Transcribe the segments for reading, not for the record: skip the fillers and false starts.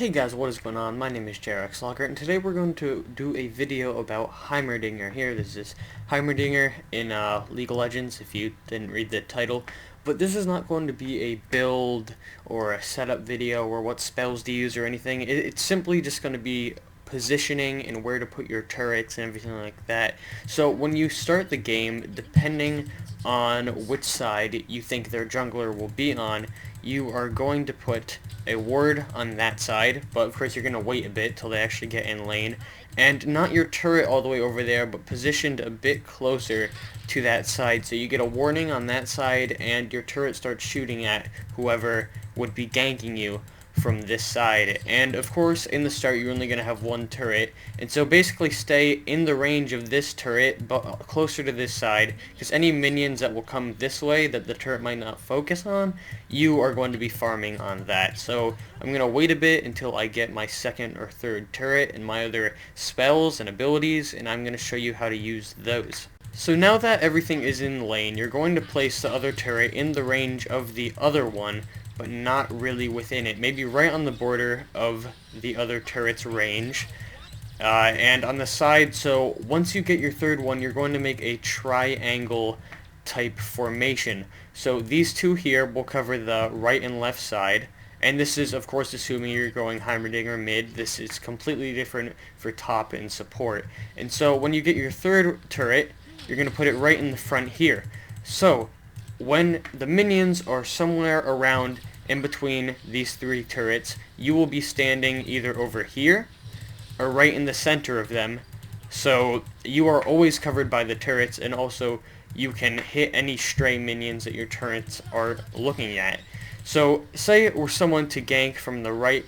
Hey guys, what is going on? My name is JRXLogger, and today we're going to do a video about Heimerdinger. Here, this is Heimerdinger in League of Legends, if you didn't read the title. But this is not going to be a build or a setup video or what spells to use or anything. It's simply just going to be positioning and where to put your turrets and everything like that. So when you start the game, depending on which side you think their jungler will be on, you are going to put a ward on that side, but of course you're going to wait a bit till they actually get in lane, and not your turret all the way over there, but positioned a bit closer to that side, so you get a warning on that side and your turret starts shooting at whoever would be ganking you from this side. And of course in the start you're only going to have one turret, and so basically stay in the range of this turret but closer to this side, because any minions that will come this way that the turret might not focus on, you are going to be farming on that. So I'm going to wait a bit until I get my second or third turret and my other spells and abilities, and I'm going to show you how to use those. So now that everything is in lane, you're going to place the other turret in the range of the other one, but not really within it. Maybe right on the border of the other turret's range. And on the side, so once you get your third one, you're going to make a triangle type formation. So these two here will cover the right and left side. And this is, of course, assuming you're going Heimerdinger mid. This is completely different for top and support. And so when you get your third turret, you're going to put it right in the front here. So when the minions are somewhere around in between these three turrets, you will be standing either over here or right in the center of them. So you are always covered by the turrets, and also you can hit any stray minions that your turrets are looking at. So say it were someone to gank from the right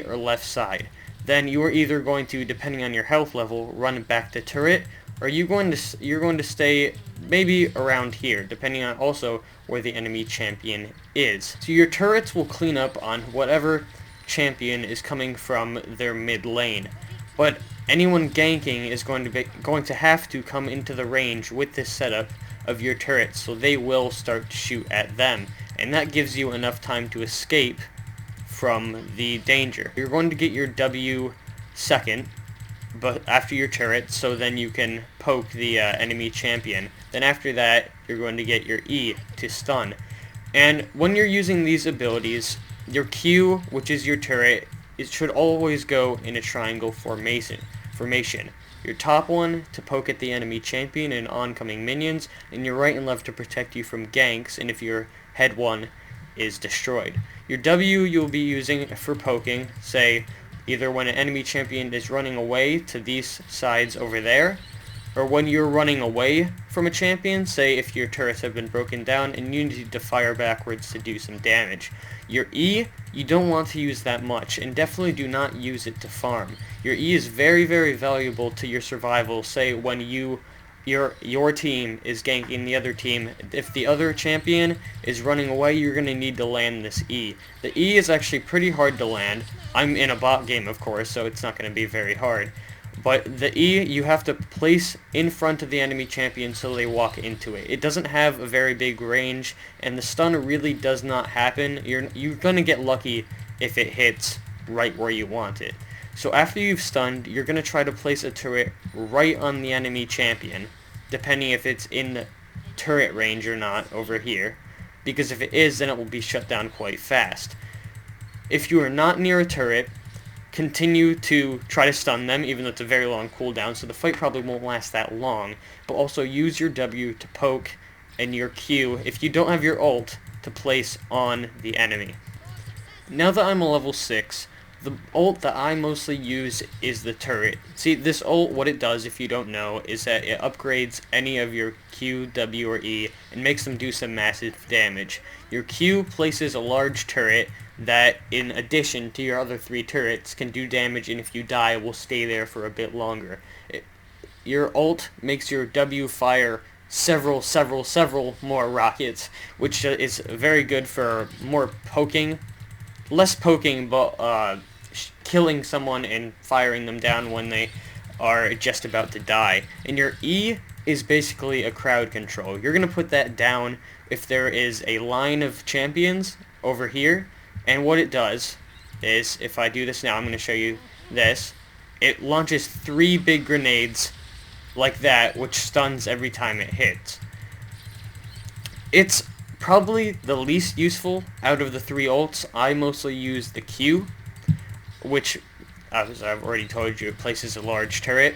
or left side, then you are either going to, depending on your health level, run back to turret, or you're going to stay maybe around here, depending on also where the enemy champion is. So your turrets will clean up on whatever champion is coming from their mid lane, but anyone ganking is going to have to come into the range with this setup of your turrets, so they will start to shoot at them, and that gives you enough time to escape from the danger. You're going to get your W second, but after your turret, so then you can poke the enemy champion. Then after that, you're going to get your E to stun. And when you're using these abilities, your Q, which is your turret, it should always go in a triangle formation. Your top one to poke at the enemy champion and oncoming minions, and your right and left to protect you from ganks, and if your head one is destroyed. Your W you'll be using for poking, say, either when an enemy champion is running away to these sides over there, or when you're running away from a champion, say if your turrets have been broken down and you need to fire backwards to do some damage. Your E, you don't want to use that much, and definitely do not use it to farm. Your E is very, very valuable to your survival, say when your team is ganking the other team. If the other champion is running away, you're going to need to land this E. The E is actually pretty hard to land. I'm in a bot game, of course, so it's not going to be very hard. But the E, you have to place in front of the enemy champion so they walk into it. It doesn't have a very big range, and the stun really does not happen. You're going to get lucky if it hits right where you want it. So after you've stunned, you're going to try to place a turret right on the enemy champion, depending if it's in the turret range or not over here, because if it is, then it will be shut down quite fast. If you are not near a turret, continue to try to stun them, even though it's a very long cooldown, so the fight probably won't last that long, but also use your W to poke and your Q, if you don't have your ult, to place on the enemy. Now that I'm a level 6, the ult that I mostly use is the turret. See, this ult, what it does, if you don't know, is that it upgrades any of your Q, W, or E and makes them do some massive damage. Your Q places a large turret that, in addition to your other 3 turrets, can do damage, and if you die, will stay there for a bit longer. Your ult makes your W fire several more rockets, which is very good for more poking. Less poking, but killing someone and firing them down when they are just about to die. And your E is basically a crowd control. You're going to put that down if there is a line of champions over here, and what it does is, if I do this now, I'm going to show you this. It launches 3 big grenades like that, which stuns every time it hits. It's probably the least useful out of the 3 ults. I mostly use the Q, which, as I've already told you, it places a large turret.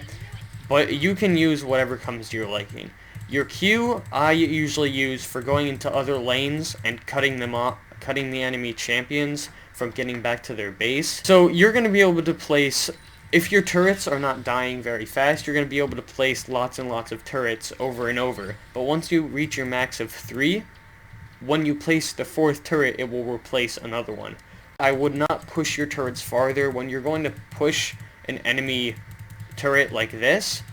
But you can use whatever comes to your liking. Your Q, I usually use for going into other lanes and cutting them off, cutting the enemy champions from getting back to their base. So you're going to be able to place, if your turrets are not dying very fast, you're going to be able to place lots and lots of turrets over and over. But once you reach your max of 3, when you place the 4th turret, it will replace another one. I would not push your turrets farther. When you're going to push an enemy turret like this,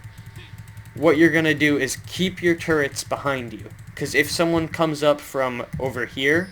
what you're going to do is keep your turrets behind you. Because if someone comes up from over here,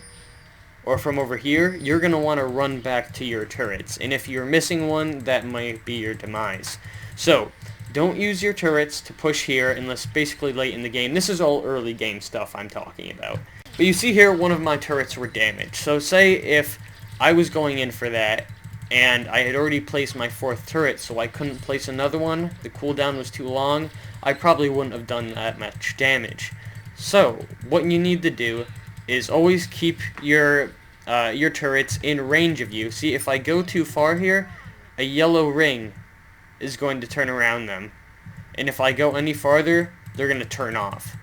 or from over here, you're going to want to run back to your turrets. And if you're missing one, that might be your demise. So, don't use your turrets to push here unless basically late in the game. This is all early game stuff I'm talking about. But you see here, one of my turrets were damaged. So say if I was going in for that, and I had already placed my 4th turret, so I couldn't place another one, the cooldown was too long, I probably wouldn't have done that much damage. So, what you need to do is always keep your turrets in range of you. See, if I go too far here, a yellow ring is going to turn around them. And if I go any farther, they're going to turn off.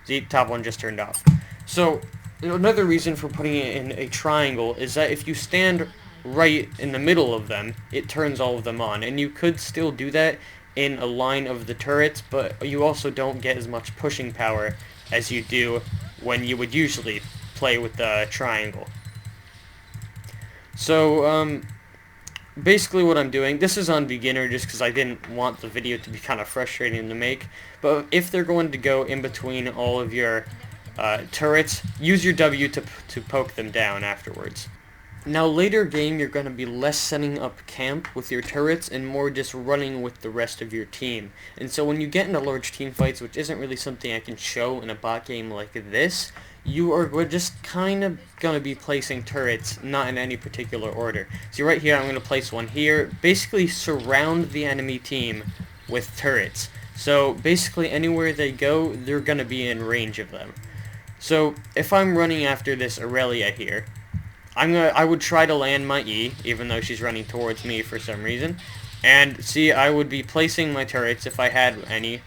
See, top one just turned off. So, another reason for putting it in a triangle is that if you stand right in the middle of them, it turns all of them on. And you could still do that in a line of the turrets, but you also don't get as much pushing power as you do when you would usually play with the triangle. So, basically what I'm doing, this is on beginner just because I didn't want the video to be kind of frustrating to make, but if they're going to go in between all of your turrets, use your W to poke them down afterwards. Now later game you're going to be less setting up camp with your turrets and more just running with the rest of your team. And so when you get into large team fights, which isn't really something I can show in a bot game like this, you are just kind of going to be placing turrets, not in any particular order. See right here, I'm going to place one here. Basically surround the enemy team with turrets. So basically anywhere they go, they're going to be in range of them. So if I'm running after this Aurelia here, I would try to land my E, even though she's running towards me for some reason. And see, I would be placing my turrets, if I had any,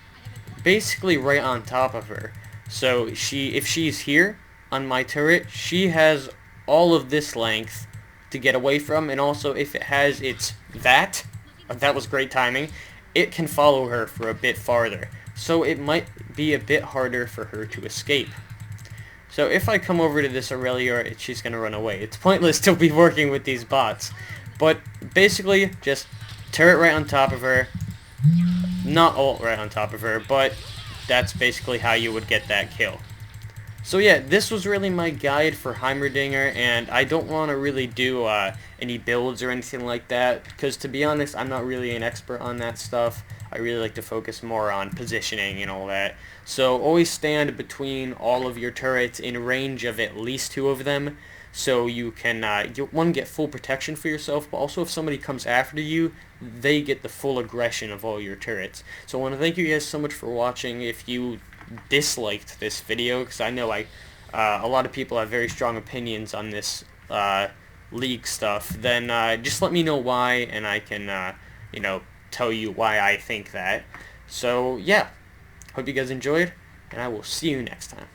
basically right on top of her. So if she's here on my turret, she has all of this length to get away from, and also if it has its that was great timing, it can follow her for a bit farther. So it might be a bit harder for her to escape. So if I come over to this Aurelia, she's going to run away. It's pointless to be working with these bots. But basically, just turret right on top of her. Not ult right on top of her, but that's basically how you would get that kill. So yeah, this was really my guide for Heimerdinger, and I don't want to really do any builds or anything like that, because to be honest, I'm not really an expert on that stuff. I really like to focus more on positioning and all that. So always stand between all of your turrets in range of at least 2 of them, so you can, one, get full protection for yourself, but also if somebody comes after you, they get the full aggression of all your turrets. So I want to thank you guys so much for watching. If you disliked this video, because I know a lot of people have very strong opinions on this league stuff, then just let me know why, and I can, tell you why I think that. So yeah, hope you guys enjoyed, and I will see you next time.